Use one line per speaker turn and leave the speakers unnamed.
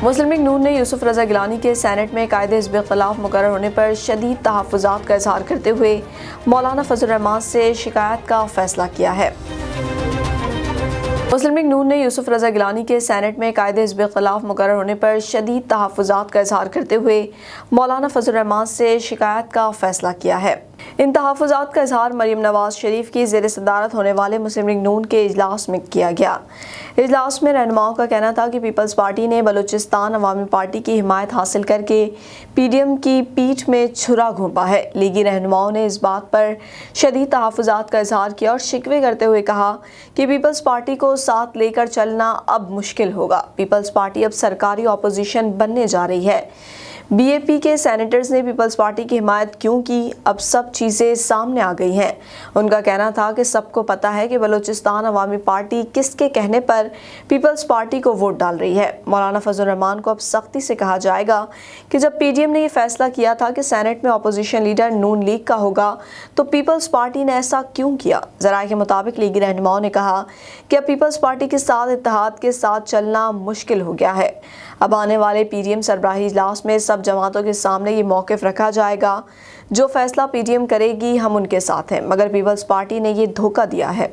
मुस्लिम league नून ने यूसुफ रजा गिलानी के senate में कायदे हिज़्ब इख्तिलाफ मुकर्रर होने पर शदीद तहफ़्फ़ुज़ात का इज़हार करते हुए मौलाना फजल रहमान से शिकायत का फैसला किया है। मुस्लिम लीग नून ने यूसुफ रजा गिलानी के सेनेट में कायदे हिज़्ब इख्तिलाफ मुकर्रर होने पर शदीद तहफ़्फ़ुज़ात का इज़हार करते हुए मौलाना फजल रहमान से शिकायत का फैसला किया है। इन तहफ़्फ़ुज़ात का इज़हार मरीम नवाज शरीफ की ज़ेर सदारत होने वाले मुस्लिम लीग नून के इजलास में किया गया। इजलास में रहनुमाओं का कहना था कि पीपल्स पार्टी ने बलूचिस्तान अवामी पार्टी की हिमायत हासिल करके PDM की पीठ में छुरा घोंपा है। लीगी रहनुमाओं ने इस बात पर शदीद तहफ़्फ़ुज़ात का इज़हार किया और शिकवे करते हुए कहा कि पीपल्स पार्टी को साथ लेकर चलना अब मुश्किल होगा। पीपल्स पार्टी अब सरकारी अपोजिशन बनने जा रही है। BAP के सेनेटर्स ने पीपल्स पार्टी की हिमायत क्यों की, अब सब चीज़ें सामने आ गई हैं। उनका कहना था कि सबको पता है कि बलूचिस्तान अवामी पार्टी किसके कहने पर पीपल्स पार्टी को वोट डाल रही है। मौलाना फजल रहमान को अब सख्ती से कहा जाएगा कि जब PDM ने ये फैसला किया था कि सेनेट में अपोजिशन लीडर नून लीग का होगा तो पीपल्स पार्टी ने ऐसा क्यों किया। ज़राए के मुताबिक लीगी रहनुमाओं ने कहा कि अब पीपल्स पार्टी के साथ इत्तेहाद के साथ चलना मुश्किल हो गया है। अब आने वाले PDM सरबराही इजलास में सब जमातों के सामने ये मौक़िफ़ रखा जाएगा। जो फैसला PDM करेगी हम उनके साथ हैं, मगर पीपल्स पार्टी ने ये धोखा दिया है।